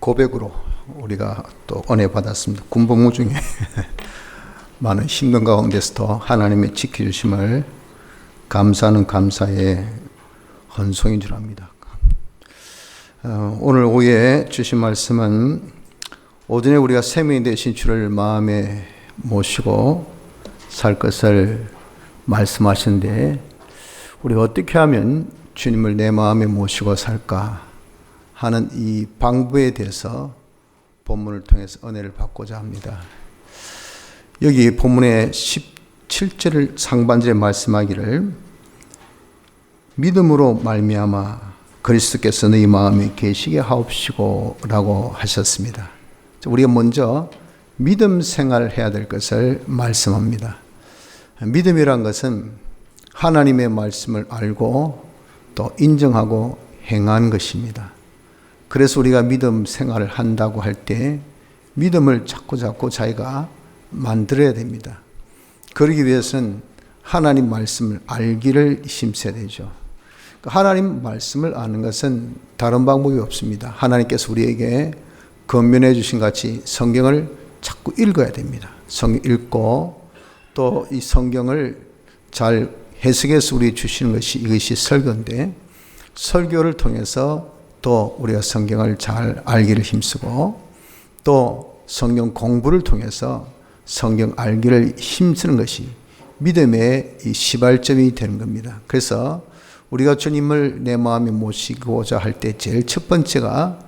고백으로 우리가 또 은혜 받았습니다. 군복무 중에 많은 힘든 가운데서도 하나님의 지켜주심을 감사하는 감사의 헌송인 줄 압니다. 오늘 오후에 주신 말씀은 오전에 우리가 생명이 되신 주를 마음에 모시고 살 것을 말씀하시는데, 우리가 어떻게 하면 주님을 내 마음에 모시고 살까 하는 이 방법에 대해서 본문을 통해서 은혜를 받고자 합니다. 여기 본문의 17절 상반절에 말씀하기를 믿음으로 말미암아 그리스도께서 너희 마음에 계시게 하옵시고 라고 하셨습니다. 우리가 먼저 믿음 생활을 해야 될 것을 말씀합니다. 믿음이란 것은 하나님의 말씀을 알고 또 인정하고 행한 것입니다. 그래서 우리가 믿음 생활을 한다고 할 때 믿음을 자꾸 자기가 만들어야 됩니다. 그러기 위해서는 하나님 말씀을 알기를 힘써야 되죠. 하나님 말씀을 아는 것은 다른 방법이 없습니다. 하나님께서 우리에게 권면해 주신 같이 성경을 자꾸 읽어야 됩니다. 성경 읽고 또 이 성경을 잘 해석해서 우리 주시는 것이 이것이 설교인데, 설교를 통해서 또 우리가 성경을 잘 알기를 힘쓰고 또 성경 공부를 통해서 성경 알기를 힘쓰는 것이 믿음의 이 시발점이 되는 겁니다. 그래서 우리가 주님을 내 마음에 모시고자 할 때 제일 첫 번째가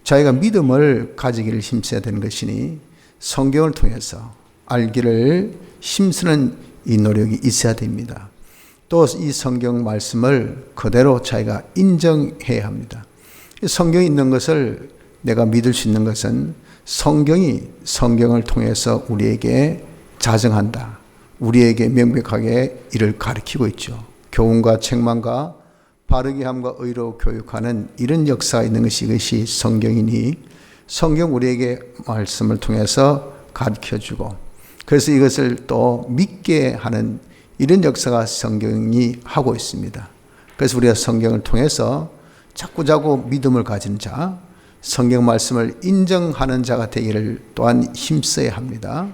자기가 믿음을 가지기를 힘써야 되는 것이니 성경을 통해서 알기를 힘쓰는 이 노력이 있어야 됩니다. 또 이 성경 말씀을 그대로 자기가 인정해야 합니다. 성경이 있는 것을 내가 믿을 수 있는 것은 성경이 성경을 통해서 우리에게 자정한다. 우리에게 명백하게 이를 가르치고 있죠. 교훈과 책망과 바르게 함과 의로 교육하는 이런 역사가 있는 것이 이것이 성경이니 성경 우리에게 말씀을 통해서 가르쳐주고, 그래서 이것을 또 믿게 하는 이런 역사가 성경이 하고 있습니다. 그래서 우리가 성경을 통해서 자꾸 믿음을 가진 자, 성경 말씀을 인정하는 자가 되기를 또한 힘써야 합니다.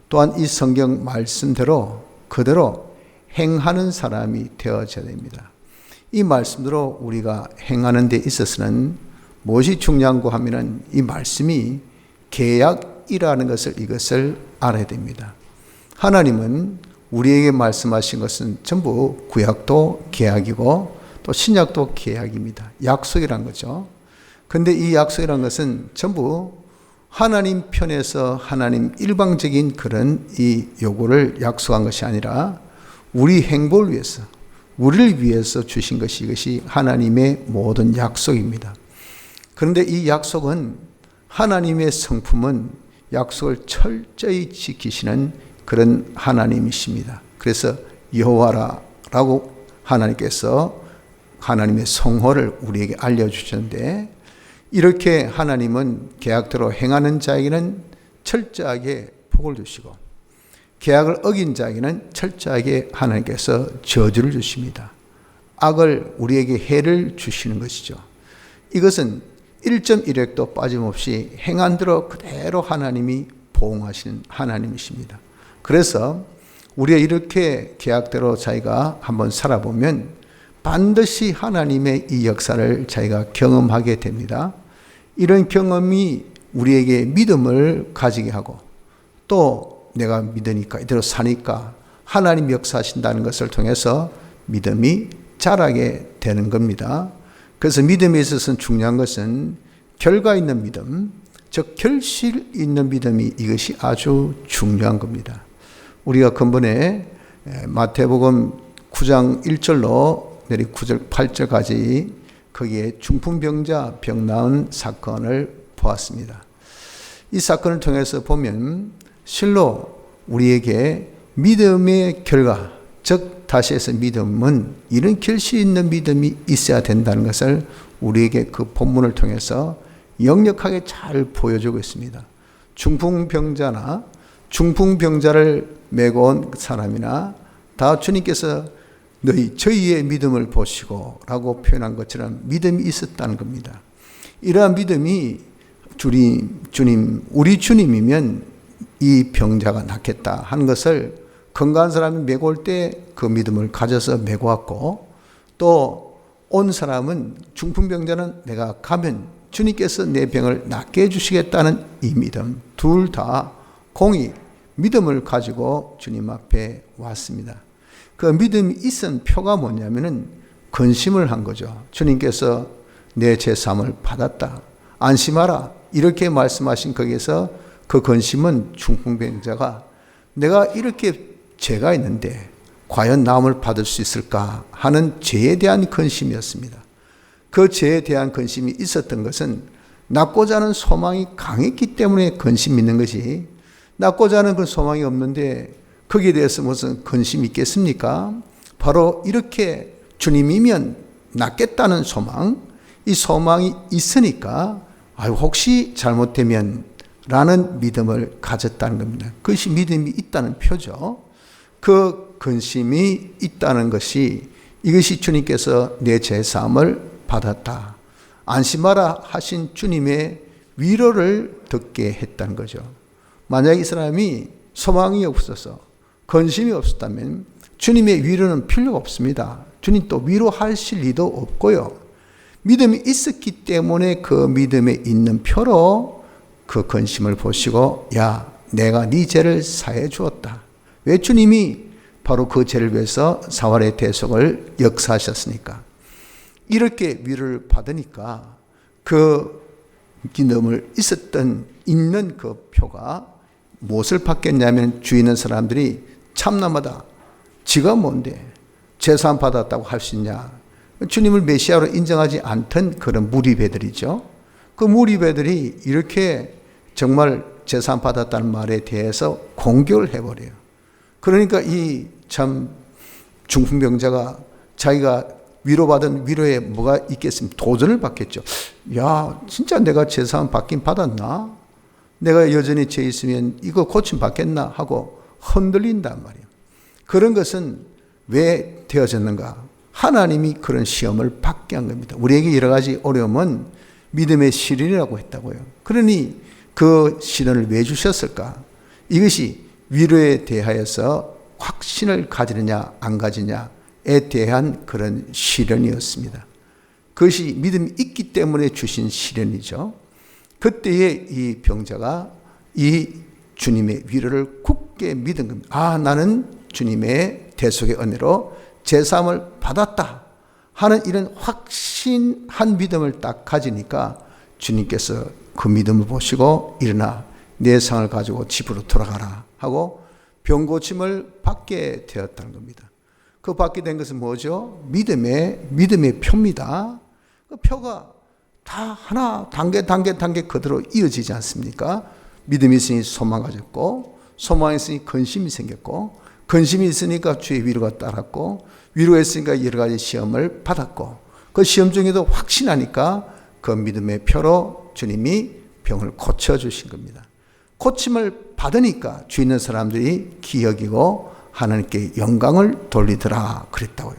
또한 이 성경 말씀대로 그대로 행하는 사람이 되어져야 됩니다. 이 말씀대로 우리가 행하는 데 있어서는 무엇이 중요한고 하면은 이 말씀이 계약이라는 이것을 알아야 됩니다. 하나님은 우리에게 말씀하신 것은 전부 구약도 계약이고 또 신약도 계약입니다. 약속이란 거죠. 그런데 이 약속이란 것은 전부 하나님 편에서 하나님 일방적인 그런 이 요구를 약속한 것이 아니라 우리 행복을 위해서, 우리를 위해서 주신 것이 이것이 하나님의 모든 약속입니다. 그런데 이 약속은 하나님의 성품은 약속을 철저히 지키시는 그런 하나님이십니다. 그래서 여호와라고 하나님께서 하나님의 성호를 우리에게 알려주셨는데, 이렇게 하나님은 계약대로 행하는 자에게는 철저하게 복을 주시고 계약을 어긴 자에게는 철저하게 하나님께서 저주를 주십니다. 악을 우리에게 해를 주시는 것이죠. 이것은 1.1획도 빠짐없이 행한 대로 그대로 하나님이 보응하시는 하나님이십니다. 그래서 우리가 이렇게 계약대로 자기가 한번 살아보면 반드시 하나님의 이 역사를 자기가 경험하게 됩니다. 이런 경험이 우리에게 믿음을 가지게 하고 또 내가 믿으니까 이대로 사니까 하나님 역사하신다는 것을 통해서 믿음이 자라게 되는 겁니다. 그래서 믿음에 있어서는 중요한 것은 결과 있는 믿음, 즉 결실 있는 믿음이 이것이 아주 중요한 겁니다. 우리가 근본에 마태복음 9장 1절로 내리 9절 8절까지 거기에 중풍병자 병 나은 사건을 보았습니다. 이 사건을 통해서 보면 실로 우리에게 믿음의 결과, 즉 다시 해서 믿음은 이런 결실 있는 믿음이 있어야 된다는 것을 우리에게 그 본문을 통해서 역력하게 잘 보여주고 있습니다. 중풍병자나 중풍병자를 메고 온 사람이나 다 주님께서 저희의 믿음을 보시고 라고 표현한 것처럼 믿음이 있었다는 겁니다. 이러한 믿음이 주님, 우리 주님이면 이 병자가 낫겠다 하는 것을 건강한 사람이 메고 올 때 그 믿음을 가져서 메고 왔고, 또 온 사람은 중풍병자는 내가 가면 주님께서 내 병을 낫게 해주시겠다는 이 믿음, 둘 다 공히 믿음을 가지고 주님 앞에 왔습니다. 그 믿음이 있은 표가 뭐냐면은 근심을 한 거죠. 주님께서 내 죄사함을 받았다, 안심하라, 이렇게 말씀하신 거기에서 그 근심은 중풍병자가 내가 이렇게 죄가 있는데 과연 나음을 받을 수 있을까 하는 죄에 대한 근심이었습니다. 그 죄에 대한 근심이 있었던 것은 낫고자 하는 소망이 강했기 때문에 근심이 있는 것이, 낫고자 하는 그 소망이 없는데 거기에 대해서 무슨 근심이 있겠습니까? 바로 이렇게 주님이면 낫겠다는 소망, 이 소망이 있으니까 혹시 잘못되면 라는 믿음을 가졌다는 겁니다. 그것이 믿음이 있다는 표죠. 그 근심이 있다는 것이, 이것이 주님께서 내 죄사함을 받았다, 안심하라 하신 주님의 위로를 듣게 했다는 거죠. 만약 이 사람이 소망이 없어서 근심이 없었다면 주님의 위로는 필요가 없습니다. 주님 또 위로하실 리도 없고요. 믿음이 있었기 때문에 그 믿음에 있는 표로 그 근심을 보시고, 야, 내가 네 죄를 사해 주었다. 왜? 주님이 바로 그 죄를 위해서 사활의 대속을 역사하셨으니까. 이렇게 위로를 받으니까 그 믿음을 있는 그 표가 무엇을 받겠냐면, 주위 있는 사람들이 참남하다, 지가 뭔데 죄사함 받았다고 할 수 있냐, 주님을 메시아로 인정하지 않던 그런 무리배들이죠. 그 무리배들이 이렇게 정말 죄사함 받았다는 말에 대해서 공격을 해버려요. 그러니까 이 참 중풍병자가 자기가 위로받은 위로에 뭐가 있겠습니까? 도전을 받겠죠. 야, 진짜 내가 죄사함 받긴 받았나? 내가 여전히 죄 있으면 이거 고침 받겠나? 하고 흔들린단 말이에요. 그런 것은 왜 되어졌는가? 하나님이 그런 시험을 받게 한 겁니다. 우리에게 여러 가지 어려움은 믿음의 시련이라고 했다고요. 그러니 그 시련을 왜 주셨을까? 이것이 위로에 대하여서 확신을 가지느냐 안 가지냐에 대한 그런 시련이었습니다. 그것이 믿음이 있기 때문에 주신 시련이죠. 그때에 이 병자가 이 주님의 위로를 굳게 믿은 겁니다. 아, 나는 주님의 대속의 은혜로 제사함을 받았다 하는 이런 확신한 믿음을 딱 가지니까 주님께서 그 믿음을 보시고 일어나 내 상을 가지고 집으로 돌아가라 하고 병고침을 받게 되었다는 겁니다. 그 받게 된 것은 뭐죠? 믿음의 표입니다. 그 표가 다 하나 단계 그대로 이어지지 않습니까? 믿음이 있으니 소망 가졌고, 소망이 있으니 근심이 생겼고, 근심이 있으니까 주의 위로가 따랐고, 위로가 있으니까 여러 가지 시험을 받았고, 그 시험 중에도 확신하니까 그 믿음의 표로 주님이 병을 고쳐주신 겁니다. 고침을 받으니까 주 있는 사람들이 기여기고 하나님께 영광을 돌리더라 그랬다고요.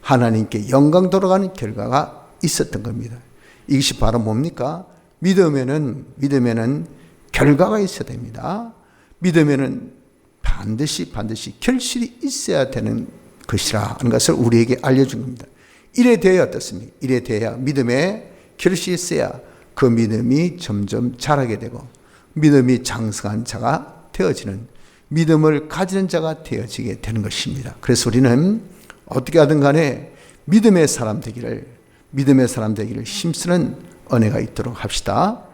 하나님께 영광 돌아가는 결과가 있었던 겁니다. 이것이 바로 뭡니까? 믿음에는 결과가 있어야 됩니다. 믿음에는 반드시 결실이 있어야 되는 것이라 하는 것을 우리에게 알려준 겁니다. 이래 되어야 어떻습니까? 이래 되어야 믿음에 결실이 있어야 그 믿음이 점점 자라게 되고 믿음이 장성한 자가 되어지는, 믿음을 가지는 자가 되어지게 되는 것입니다. 그래서 우리는 어떻게 하든 간에 믿음의 사람 되기를 힘쓰는 은혜가 있도록 합시다.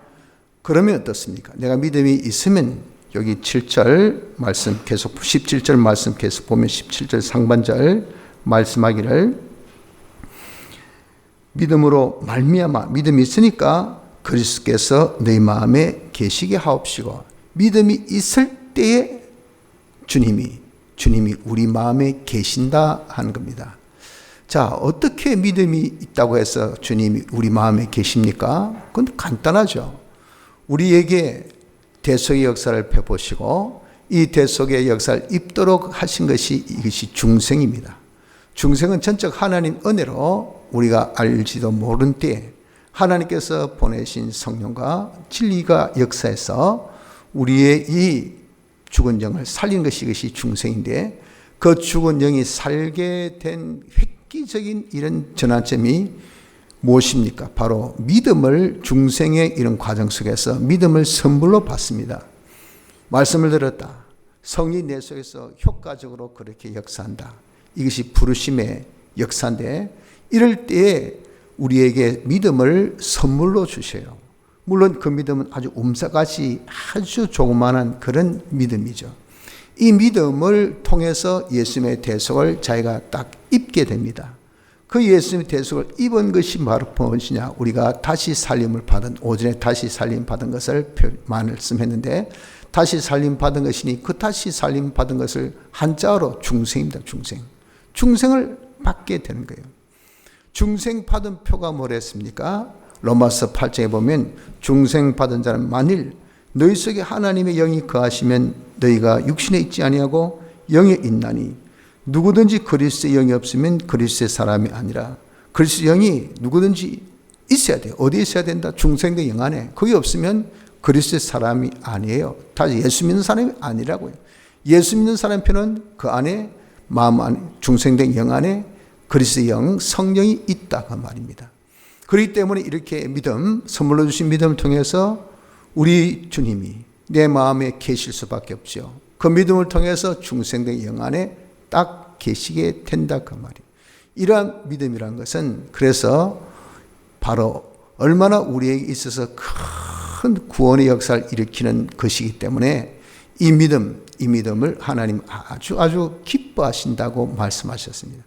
그러면 어떻습니까? 내가 믿음이 있으면 여기 7절 말씀 계속 17절 말씀 계속 보면 17절 상반절 말씀하기를 믿음으로 말미암아, 믿음이 있으니까 그리스도께서 너희 마음에 계시게 하옵시고, 믿음이 있을 때에 주님이 우리 마음에 계신다 하는 겁니다. 자, 어떻게 믿음이 있다고 해서 주님이 우리 마음에 계십니까? 그건 간단하죠. 우리에게 대속의 역사를 펴보시고 이 대속의 역사를 입도록 하신 것이 이것이 중생입니다. 중생은 전적 하나님 은혜로 우리가 알지도 모른 때에 하나님께서 보내신 성령과 진리가 역사해서 우리의 이 죽은 영을 살린 것이 이것이 중생인데, 그 죽은 영이 살게 된 획기적인 이런 전환점이 무엇입니까? 바로 믿음을, 중생의 이런 과정 속에서 믿음을 선물로 받습니다. 말씀을 들었다. 성이 내 속에서 효과적으로 그렇게 역사한다. 이것이 부르심의 역사인데, 이럴 때에 우리에게 믿음을 선물로 주셔요. 물론 그 믿음은 아주 움사같이 아주 조그마한 그런 믿음이죠. 이 믿음을 통해서 예수님의 대속을 자기가 딱 입게 됩니다. 그 예수님의 대속을 입은 것이 바로 무엇이냐? 우리가 다시 살림을 받은, 오전에 다시 살림 받은 것을 말씀했는데, 다시 살림 받은 것이니 그 다시 살림 받은 것을 한자어로 중생입니다. 중생을 받게 되는 거예요. 중생 받은 표가 뭐랬습니까? 로마서 8장에 보면 중생 받은 자는 만일 너희 속에 하나님의 영이 거하시면 너희가 육신에 있지 아니하고 영에 있나니, 누구든지 그리스도의 영이 없으면 그리스도의 사람이 아니라, 그리스도의 영이 누구든지 있어야 돼요. 어디에 있어야 된다? 중생의 영 안에. 거기 없으면 그리스도의 사람이 아니에요. 다시 예수 믿는 사람이 아니라고요. 예수 믿는 사람 편은 그 안에, 마음 안에, 중생된 영 안에 그리스도의 영, 성령이 있다 그 말입니다. 그렇기 때문에 이렇게 믿음, 선물로 주신 믿음을 통해서 우리 주님이 내 마음에 계실 수밖에 없죠. 그 믿음을 통해서 중생된 영 안에 딱 계시게 된다 그 말이에요. 이러한 믿음이란 것은 그래서 바로 얼마나 우리에게 있어서 큰 구원의 역사를 일으키는 것이기 때문에 이 믿음을 하나님 아주 기뻐하신다고 말씀하셨습니다.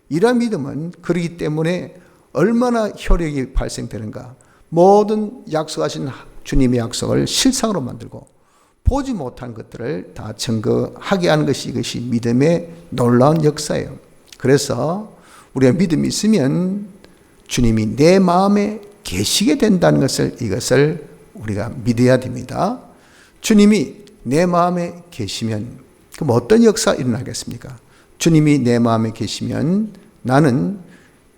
이러한 믿음은 그렇기 때문에 얼마나 효력이 발생되는가. 모든 약속하신 주님의 약속을 실상으로 만들고 보지 못한 것들을 다 증거하게 하는 것이 이것이 믿음의 놀라운 역사예요. 그래서 우리가 믿음이 있으면 주님이 내 마음에 계시게 된다는 것을, 이것을 우리가 믿어야 됩니다. 주님이 내 마음에 계시면 그럼 어떤 역사가 일어나겠습니까? 주님이 내 마음에 계시면 나는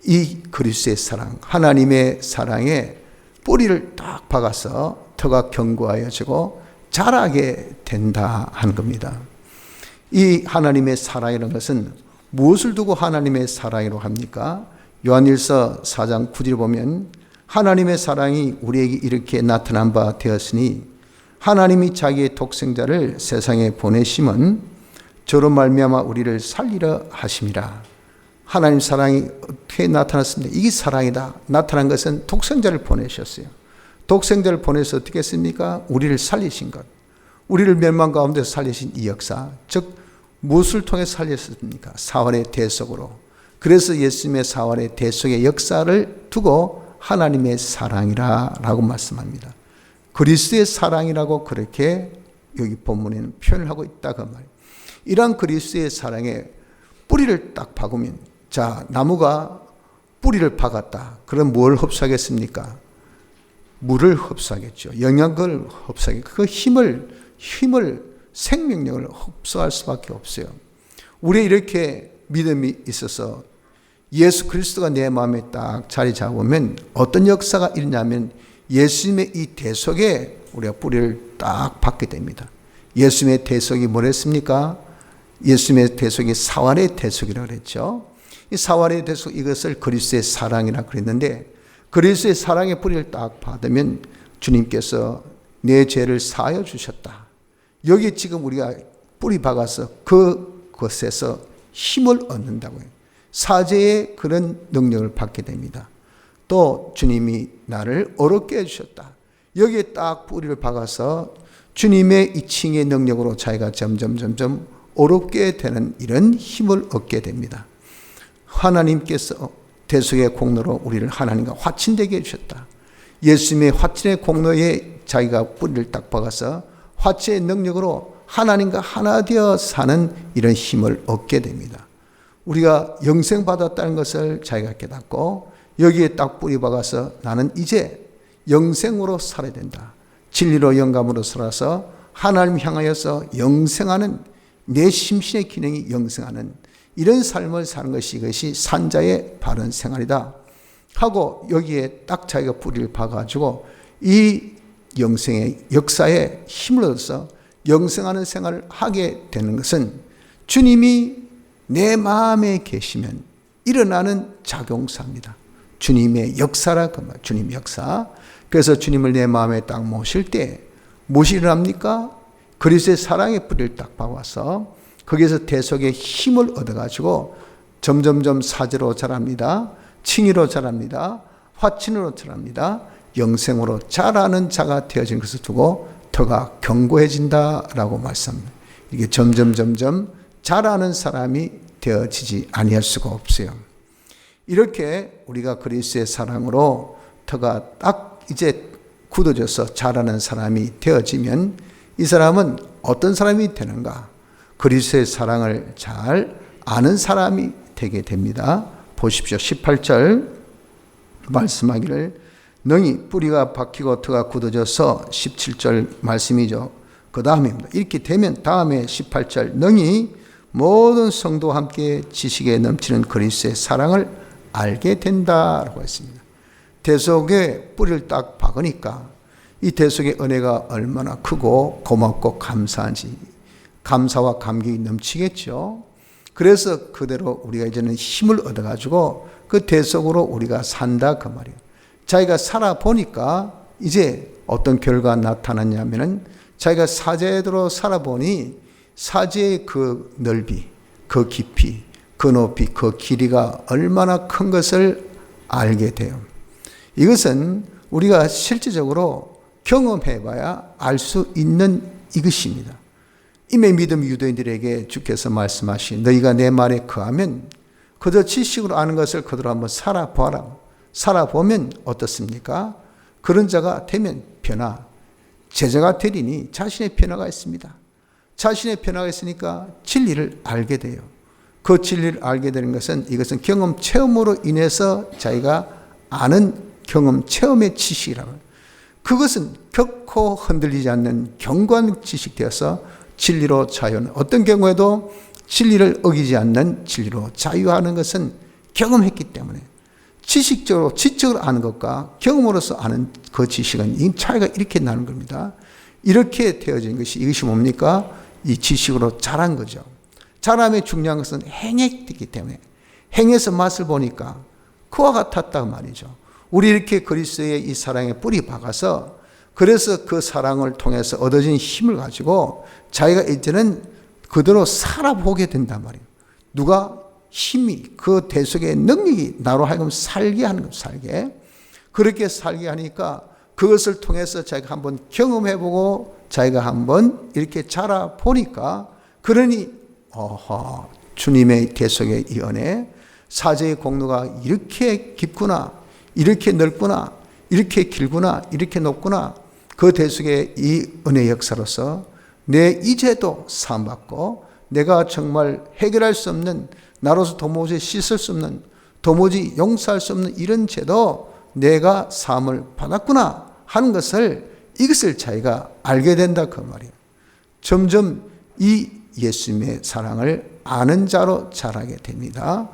이 그리스도의 사랑, 하나님의 사랑에 뿌리를 딱 박아서 터가 견고하여지고 자라게 된다 하는 겁니다. 이 하나님의 사랑이라는 것은 무엇을 두고 하나님의 사랑이라고 합니까? 요한일서 4장 9절 보면 하나님의 사랑이 우리에게 이렇게 나타난 바 되었으니 하나님이 자기의 독생자를 세상에 보내심은 저로 말미암아 우리를 살리려 하심이라. 하나님 사랑이 어떻게 나타났습니까? 이게 사랑이다. 나타난 것은 독생자를 보내셨어요. 독생자를 보내서 어떻게 했습니까? 우리를 살리신 것. 우리를 멸망 가운데서 살리신 이 역사. 즉 무엇을 통해 살렸습니까? 사활의 대속으로. 그래서 예수님의 사활의 대속의 역사를 두고 하나님의 사랑이라고 말씀합니다. 그리스도의 사랑이라고 그렇게 여기 본문에는 표현을 하고 있다 그 말이에요. 이러한 그리스도의 사랑에 뿌리를 딱 박으면, 자, 나무가 뿌리를 박았다. 그럼 뭘 흡수하겠습니까? 물을 흡수하겠죠. 영양을 흡수하겠죠. 그 힘을 생명력을 흡수할 수밖에 없어요. 우리 이렇게 믿음이 있어서 예수 그리스도가 내 마음에 딱 자리 잡으면 어떤 역사가 일어나면 예수님의 이 대속에 우리가 뿌리를 딱 박게 됩니다. 예수님의 대속이 뭐랬습니까? 예수님의 대속이 사활의 대속이라고 그랬죠. 이 사활의 대속, 이것을 그리스도의 사랑이라고 그랬는데, 그리스도의 사랑의 뿌리를 딱 받으면 주님께서 내 죄를 사하여 주셨다. 여기 지금 우리가 뿌리 박아서 그것에서 힘을 얻는다고요. 사죄의 그런 능력을 받게 됩니다. 또 주님이 나를 어렵게 해주셨다. 여기에 딱 뿌리를 박아서 주님의 이 칭의 능력으로 자기가 점점 어렵게 되는 이런 힘을 얻게 됩니다. 하나님께서 대속의 공로로 우리를 하나님과 화친되게 해주셨다. 예수님의 화친의 공로에 자기가 뿌리를 딱 박아서 화친의 능력으로 하나님과 하나 되어 사는 이런 힘을 얻게 됩니다. 우리가 영생 받았다는 것을 자기가 깨닫고 여기에 딱 뿌리 박아서 나는 이제 영생으로 살아야 된다. 진리로 영감으로 살아서 하나님 향하여서 영생하는, 내 심신의 기능이 영생하는 이런 삶을 사는 것이, 이것이 산자의 바른 생활이다. 하고 여기에 딱 자기가 뿌리를 박아가지고 이 영생의 역사에 힘을 얻어서 영생하는 생활을 하게 되는 것은 주님이 내 마음에 계시면 일어나는 작용사입니다. 주님의 역사라 그 말, 주님의 역사. 그래서 주님을 내 마음에 딱 모실 때 무엇이 일어납니까? 그리스도의 사랑의 뿌리를 딱 박아서 거기에서 대속의 힘을 얻어가지고 점점점 사제로 자랍니다. 칭의로 자랍니다. 화친으로 자랍니다. 영생으로 자라는 자가 되어진 것을 두고 터가 견고해진다라고 말씀합니다. 이게 점점 자라는 사람이 되어지지 아니할 수가 없어요. 이렇게 우리가 그리스도의 사랑으로 터가 딱 이제 굳어져서 자라는 사람이 되어지면 이 사람은 어떤 사람이 되는가? 그리스도의 사랑을 잘 아는 사람이 되게 됩니다. 보십시오. 18절 말씀하기를 능히 뿌리가 박히고 터가 굳어져서 17절 말씀이죠. 그 다음입니다. 이렇게 되면 다음에 18절 능히 모든 성도와 함께 지식에 넘치는 그리스도의 사랑을 알게 된다라고 했습니다. 대속에 뿌리를 딱 박으니까 이 대속의 은혜가 얼마나 크고 고맙고 감사한지 감사와 감격이 넘치겠죠. 그래서 그대로 우리가 이제는 힘을 얻어가지고 그 대속으로 우리가 산다 그 말이에요. 자기가 살아보니까 이제 어떤 결과가 나타났냐면은 자기가 사제대로 살아보니 사제의 그 넓이, 그 깊이, 그 높이, 그 길이가 얼마나 큰 것을 알게 돼요. 이것은 우리가 실질적으로 경험해봐야 알 수 있는 이것입니다. 이미 믿음 유대인들에게 주께서 말씀하신 너희가 내 말에 거하면 그저 지식으로 아는 것을 그대로 한번 살아보아라. 살아보면 어떻습니까? 그런 자가 되면 변화, 제자가 되리니 자신의 변화가 있습니다. 자신의 변화가 있으니까 진리를 알게 돼요. 그 진리를 알게 되는 것은 이것은 경험 체험으로 인해서 자기가 아는 경험 체험의 지식이라고 해요. 그것은 결코 흔들리지 않는 견고한 지식 되어서 진리로 자유하는 어떤 경우에도 진리를 어기지 않는 진리로 자유하는 것은 경험했기 때문에 지식적으로 지적으로 아는 것과 경험으로서 아는 그 지식은 이 차이가 이렇게 나는 겁니다. 이렇게 되어진 것이 이것이 뭡니까? 이 지식으로 자란 거죠. 자람의 중요한 것은 행했기 때문에 행해서 맛을 보니까 그와 같았다 말이죠. 우리 이렇게 그리스도의 이 사랑에 뿌리 박아서 그래서 그 사랑을 통해서 얻어진 힘을 가지고 자기가 이제는 그대로 살아보게 된단 말이에요. 누가 힘이 그 대속의 능력이 나로 하여금 살게 하는 것, 살게. 그렇게 살게 하니까 그것을 통해서 자기가 한번 경험해보고 자기가 한번 이렇게 자라보니까 그러니 주님의 대속의 이 은혜, 사제의 공로가 이렇게 깊구나, 이렇게 넓구나, 이렇게 길구나, 이렇게 높구나. 그 대속의 이 은혜 역사로서 내 이제도 사함받고 내가 정말 해결할 수 없는 나로서 도무지 씻을 수 없는 도무지 용서할 수 없는 이런 죄도 내가 사함을 받았구나 하는 것을 이것을 자기가 알게 된다 그 말이에요. 점점 이 예수님의 사랑을 아는 자로 자라게 됩니다.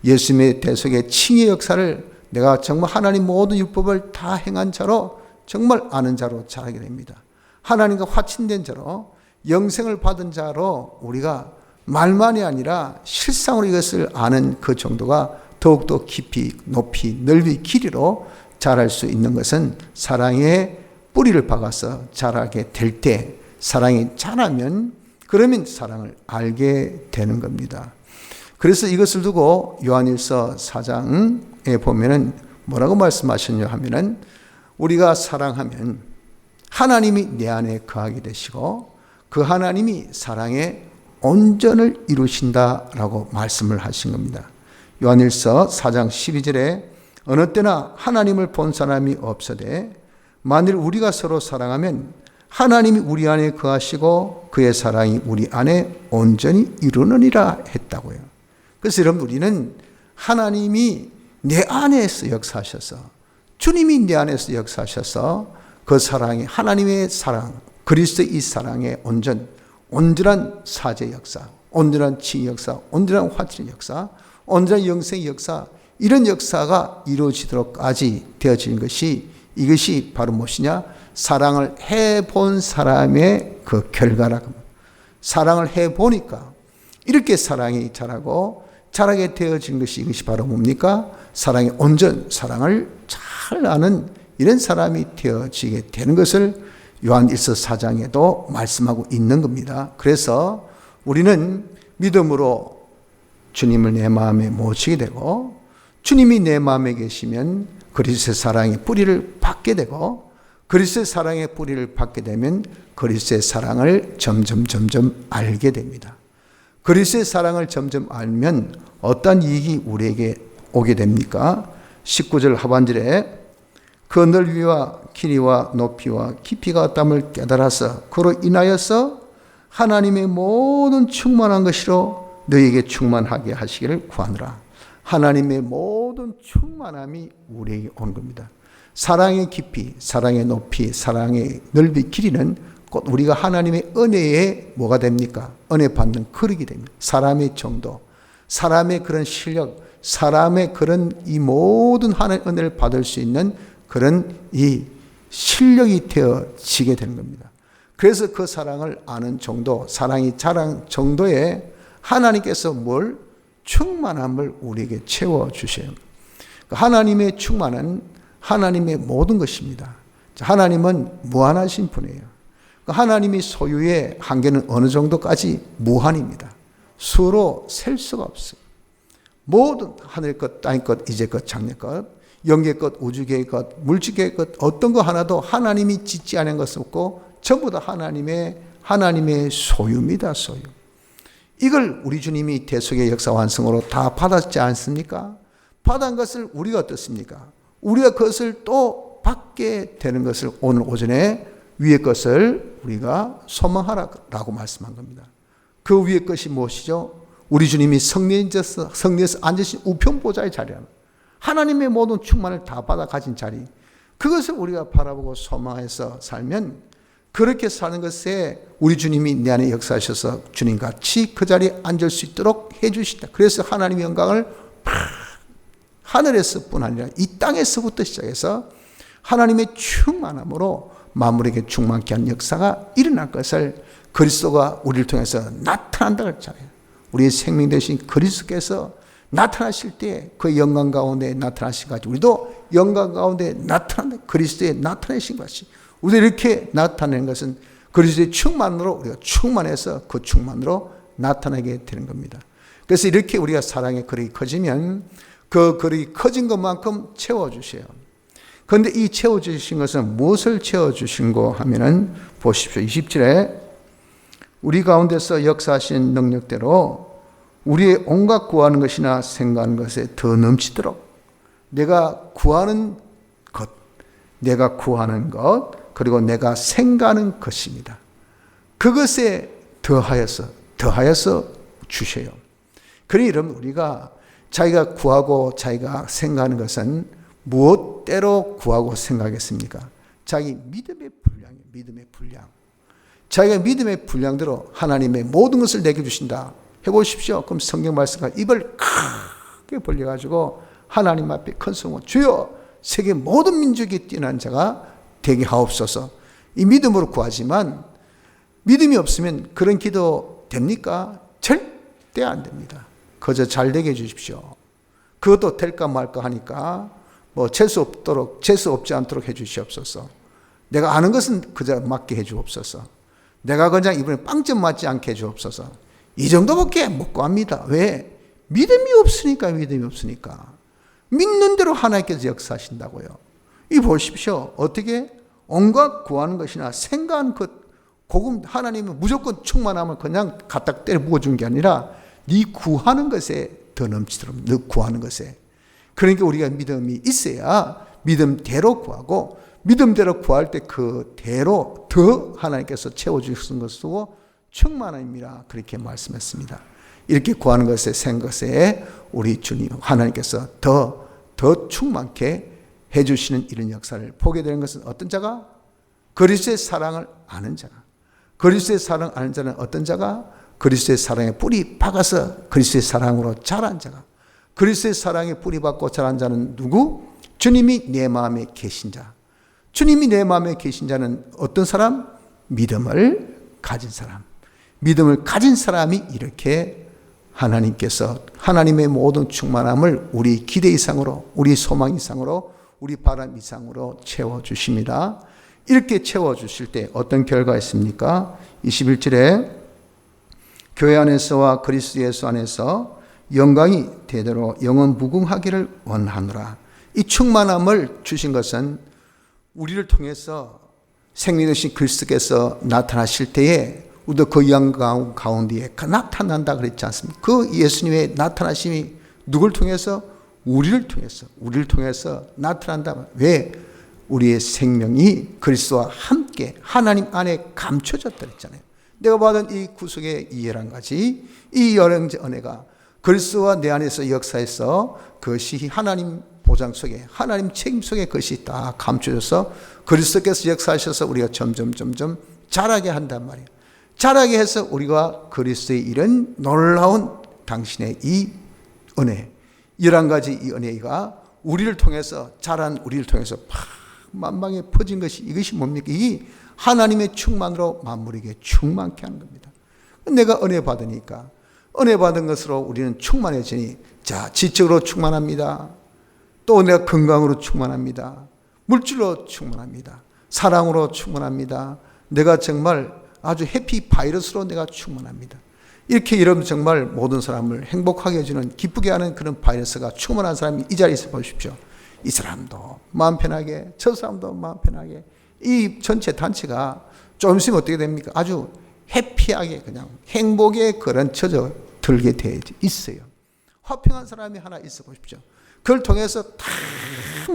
예수님의 대속의 칭의 역사를 내가 정말 하나님 모든 율법을 다 행한 자로 정말 아는 자로 자라게 됩니다. 하나님과 화친된 자로 영생을 받은 자로 우리가 말만이 아니라 실상으로 이것을 아는 그 정도가 더욱더 깊이 높이 넓이 길이로 자랄 수 있는 것은 사랑의 뿌리를 박아서 자라게 될 때 사랑이 자라면 그러면 사랑을 알게 되는 겁니다. 그래서 이것을 두고 요한일서 4장에 보면은 뭐라고 말씀하셨냐 하면은 우리가 사랑하면 하나님이 내 안에 거하게 되시고 그 하나님이 사랑의 온전을 이루신다라고 말씀을 하신 겁니다. 요한일서 4장 12절에 어느 때나 하나님을 본 사람이 없어되 만일 우리가 서로 사랑하면 하나님이 우리 안에 거하시고 그의 사랑이 우리 안에 온전히 이루느니라 했다고요. 그래서 여러분 우리는 하나님이 내 안에서 역사하셔서 주님이 내 안에서 역사하셔서 그 사랑이 하나님의 사랑 그리스도의 이 사랑의 온전한 사제 역사, 온전한 칭의 역사, 온전한 화친의 역사, 온전한 영생의 역사 이런 역사가 이루어지도록까지 되어지는 것이 이것이 바로 무엇이냐? 사랑을 해본 사람의 그 결과라고. 사랑을 해보니까 이렇게 사랑이 자라게 되어진 것이 이것이 바로 뭡니까? 사랑의 온전, 사랑을 잘 아는 이런 사람이 되어지게 되는 것을 요한 1서 4장에도 말씀하고 있는 겁니다. 그래서 우리는 믿음으로 주님을 내 마음에 모시게 되고 주님이 내 마음에 계시면 그리스도의 사랑의 뿌리를 받게 되고 그리스도의 사랑의 뿌리를 받게 되면 그리스도의 사랑을 점점 알게 됩니다. 그리스도의 사랑을 점점 알면 어떤 이익이 우리에게 오게 됩니까? 19절 하반절에 그 넓이와 길이와 높이와 깊이가 어떠함을 깨달아서 그로 인하여서 하나님의 모든 충만한 것으로 너희에게 충만하게 하시기를 구하노라. 하나님의 모든 충만함이 우리에게 온 겁니다. 사랑의 깊이, 사랑의 높이, 사랑의 넓이, 길이는 곧 우리가 하나님의 은혜에 뭐가 됩니까? 은혜 받는 그릇이 됩니다. 사람의 정도, 사람의 그런 실력, 사람의 그런 이 모든 하나님의 은혜를 받을 수 있는 그런 이 실력이 되어지게 되는 겁니다. 그래서 그 사랑을 아는 정도, 사랑이 자란 정도에 하나님께서 뭘? 충만함을 우리에게 채워주셔요. 하나님의 충만은 하나님의 모든 것입니다. 하나님은 무한하신 분이에요. 하나님이 소유의 한계는 어느 정도까지 무한입니다. 수로 셀 수가 없어요. 모든 하늘 것, 땅의 것, 이제 것, 장래 것, 영계 것, 우주계의 것, 물질계의 것, 어떤 거 하나도 하나님이 짓지 않은 것이 없고 전부 다 하나님의 소유입니다. 소유. 이걸 우리 주님이 대속의 역사 완성으로 다 받았지 않습니까? 받은 것을 우리가 어떻습니까? 우리가 그것을 또 받게 되는 것을 오늘 오전에 위의 것을 우리가 소망하라고 말씀한 겁니다. 그 위의 것이 무엇이죠? 우리 주님이 성령에서 앉으신 우편보좌의 자리하는 하나님의 모든 충만을 다 받아 가진 자리, 그것을 우리가 바라보고 소망해서 살면 그렇게 사는 것에 우리 주님이 내 안에 역사하셔서 주님같이 그 자리에 앉을 수 있도록 해주신다. 그래서 하나님의 영광을 하늘에서뿐 아니라 이 땅에서부터 시작해서 하나님의 충만함으로 만물에게 충만케 하는 역사가 일어날 것을 그리스도가 우리를 통해서 나타난다고 했잖아요. 우리의 생명 되신 그리스도께서 나타나실 때 그 영광 가운데 나타나신 것이 우리도 영광 가운데 나타난다. 그리스도의 나타내신 것이 우리 이렇게 나타내는 것은 그리스도의 충만으로 우리가 충만해서 그 충만으로 나타나게 되는 겁니다. 그래서 이렇게 우리가 사랑의 그릇이 커지면 그 그릇이 커진 것만큼 채워주세요. 그런데 이 채워주신 것은 무엇을 채워주신 거 하면은 보십시오. 20절에 우리 가운데서 역사하신 능력대로 우리의 온갖 구하는 것이나 생각하는 것에 더 넘치도록 내가 구하는 것 그리고 내가 생각하는 것입니다. 그것에 더하여서 주셔요. 그러니 여러분 우리가 자기가 구하고 자기가 생각하는 것은 무엇대로 구하고 생각하겠습니까? 자기 믿음의 분량이에요. 믿음의 분량. 자기가 믿음의 분량대로 하나님의 모든 것을 내게 주신다. 해보십시오. 그럼 성경 말씀과 입을 크게 벌려가지고 하나님 앞에 큰 소리로 주여 세계 모든 민족이 뛰어난 자가 되게 하옵소서. 이 믿음으로 구하지만 믿음이 없으면 그런 기도 됩니까? 절대 안 됩니다. 그저 잘 되게 해주십시오. 그것도 될까 말까 하니까 재수 없지 않도록 해주시옵소서. 내가 아는 것은 그저 맞게 해주옵소서. 내가 그냥 이번에 빵점 맞지 않게 해주옵소서. 이 정도밖에 못 구합니다. 왜? 믿음이 없으니까. 믿는 대로 하나님께서 역사하신다고요. 이 보십시오. 어떻게? 온갖 구하는 것이나 생각하는 것, 하나님은 무조건 충만함을 그냥 갖다 때려 부어준 게 아니라 네 구하는 것에 더 넘치도록, 너 구하는 것에. 그러니까 우리가 믿음이 있어야 믿음대로 구하고 믿음대로 구할 때 그대로 더 하나님께서 채워주시는 것으로 충만함이라 그렇게 말씀했습니다. 이렇게 구하는 것에 생각에 우리 주님 하나님께서 더 충만케 해주시는 이런 역사를 보게 되는 것은 어떤 자가? 그리스도의 사랑을 아는 자가. 그리스도의 사랑을 아는 자는 어떤 자가? 그리스도의 사랑에 뿌리 박아서 그리스도의 사랑으로 자란 자가. 그리스도의 사랑에 뿌리박고 자란 자는 누구? 주님이 내 마음에 계신 자. 주님이 내 마음에 계신 자는 어떤 사람? 믿음을 가진 사람. 믿음을 가진 사람이 이렇게 하나님께서 하나님의 모든 충만함을 우리 기대 이상으로, 우리 소망 이상으로, 우리 바람 이상으로 채워주십니다. 이렇게 채워주실 때 어떤 결과가 있습니까? 21절에 교회 안에서와 그리스도 예수 안에서 영광이 대대로 영원 무궁하기를 원하노라. 이 충만함을 주신 것은 우리를 통해서 생명 되신 그리스도께서 나타나실 때에 우리도 그 영광 가운데에 나타난다 그랬지 않습니까? 그 예수님의 나타나심이 누굴 통해서? 우리를 통해서 나타난다. 왜? 우리의 생명이 그리스도와 함께 하나님 안에 감춰졌다 그랬잖아요. 내가 받은 이 구속의 이 11가지, 이 여러 은혜가 그리스도와 내 안에서 역사해서 그것이 하나님 보장 속에, 하나님 책임 속에 그것이 다 감춰져서 그리스도께서 역사하셔서 우리가 점점 자라게 한단 말이에요. 자라게 해서 우리가 그리스도의 이런 놀라운 당신의 이 은혜, 11가지 이 은혜가 우리를 통해서 자란 우리를 통해서 만방에 퍼진 것이 이것이 뭡니까? 이 하나님의 충만으로 만물에게 충만케 하는 겁니다. 내가 은혜 받으니까 은혜 받은 것으로 우리는 충만해지니 자, 지적으로 충만합니다. 또 내가 건강으로 충만합니다. 물질로 충만합니다. 사랑으로 충만합니다. 내가 정말 아주 해피 바이러스로 내가 충만합니다. 이렇게 여러분 정말 모든 사람을 행복하게 해주는, 기쁘게 하는 그런 바이러스가 충만한 사람이 이 자리에서 보십시오. 이 사람도 마음 편하게, 저 사람도 마음 편하게, 이 전체 단체가 좀 있으면 어떻게 됩니까? 아주 해피하게 그냥 행복에 그런 젖어 들게 되어 있어요. 화평한 사람이 하나 있어 보십시오. 그걸 통해서 다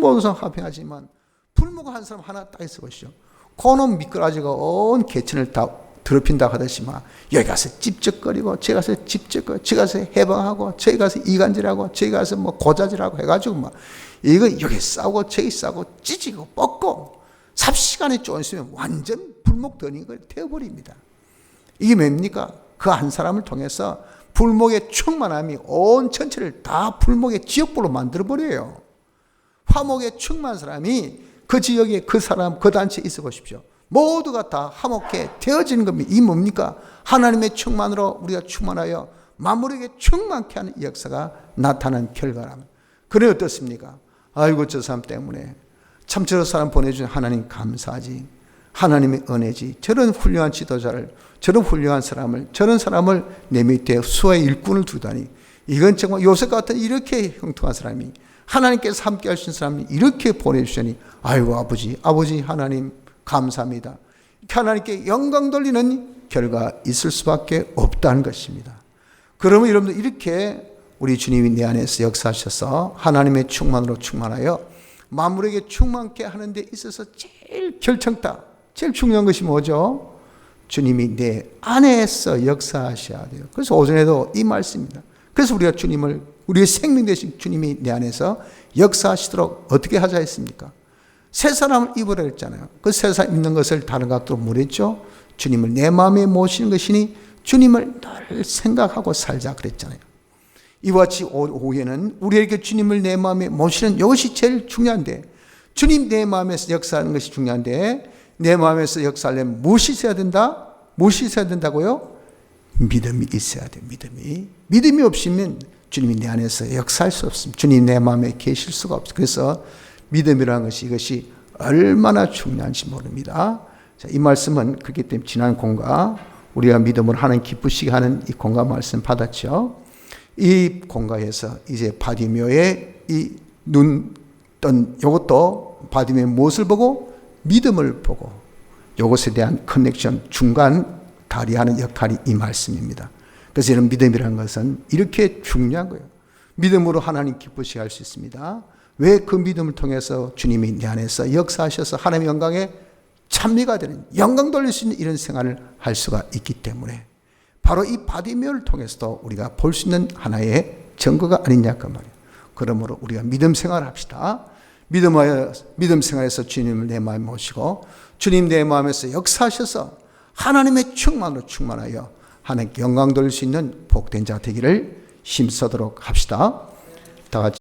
모든 사람 화평하지만 불목한 사람 하나 딱 있어 보십시오. 그놈 미끄러지고 온 개천을 다 더럽힌다고 하듯이만 여기 가서 찝쩍거리고 저기 가서 찝쩍거리고 저기 가서 해방하고 저기 가서 이간질하고 저기 가서 뭐 고자질하고 해가지고 막 이거 여기 싸우고 저기 싸우고 찢고 뻗고 삽시간에 좀 있으면 완전 불목더니 걸 태워버립니다. 이게 뭡니까? 그 한 사람을 통해서 불목의 충만함이 온 전체를 다 불목의 지역불로 만들어버려요. 화목의 충만한 사람이 그 지역에 그 사람 그 단체에 있어 보십시오. 모두가 다 화목해 되어지는 겁니다. 이 뭡니까? 하나님의 충만으로 우리가 충만하여 만물에게 충만케 하는 역사가 나타난 결과라면 그래 어떻습니까? 아이고 저 사람 때문에 참 저 사람 보내준 하나님 감사하지. 하나님의 은혜지. 저런 훌륭한 지도자를, 저런 훌륭한 사람을, 저런 사람을 내 밑에 수의 일꾼을 두다니 이건 정말 요셉 같은 이렇게 형통한 사람이 하나님께서 함께 하신 사람이 이렇게 보내주시니 아이고 아버지 하나님 감사합니다. 하나님께 영광 돌리는 결과 있을 수밖에 없다는 것입니다. 그러면 여러분들 이렇게 우리 주님이 내 안에서 역사하셔서 하나님의 충만으로 충만하여 만물에게 충만케 하는 데 있어서 제일 결정타, 제일 중요한 것이 뭐죠? 주님이 내 안에서 역사하셔야 돼요. 그래서 오전에도 이 말씀입니다. 그래서 우리가 주님을, 우리의 생명 되신 주님이 내 안에서 역사하시도록 어떻게 하자 했습니까? 새 사람을 입으라 했잖아요. 그 새 사람 입는 것을 다른 각도로 뭐랬죠? 주님을 내 마음에 모시는 것이니 주님을 늘 생각하고 살자 그랬잖아요. 이와 같이 오후에는 우리에게 주님을 내 마음에 모시는 이것이 제일 중요한데, 주님 내 마음에서 역사하는 것이 중요한데, 내 마음에서 역사하려면 무엇이 있어야 된다? 무엇이 있어야 된다고요? 믿음이 있어야 돼요. 믿음이 없으면 주님이 내 안에서 역사할 수 없습니다. 주님 내 마음에 계실 수가 없어요. 그래서 믿음이라는 것이 이것이 얼마나 중요한지 모릅니다. 자, 이 말씀은 그렇기 때문에 지난 공과 우리가 믿음으로 하나님 기쁘시게 하는 이 공과 말씀 받았죠. 이 공과에서 이제 바디메오의 이 눈 뜬 이것도 바디메오의 무엇을 보고? 믿음을 보고 이것에 대한 커넥션 중간 다리하는 역할이 이 말씀입니다. 그래서 이런 믿음이라는 것은 이렇게 중요한 거예요. 믿음으로 하나님 기쁘시게 할 수 있습니다. 왜? 그 믿음을 통해서 주님이 내 안에서 역사하셔서 하나님의 영광에 찬미가 되는, 영광 돌릴 수 있는 이런 생활을 할 수가 있기 때문에 바로 이 바디메오를 통해서도 우리가 볼 수 있는 하나의 증거가 아니냐 그 말이에요. 그러므로 우리가 믿음 생활을 합시다. 믿음 생활에서 주님을 내 마음에 모시고 주님 내 마음에서 역사하셔서 하나님의 충만으로 충만하여 하나님께 영광 돌릴 수 있는 복된 자 되기를 힘쓰도록 합시다. 다 같이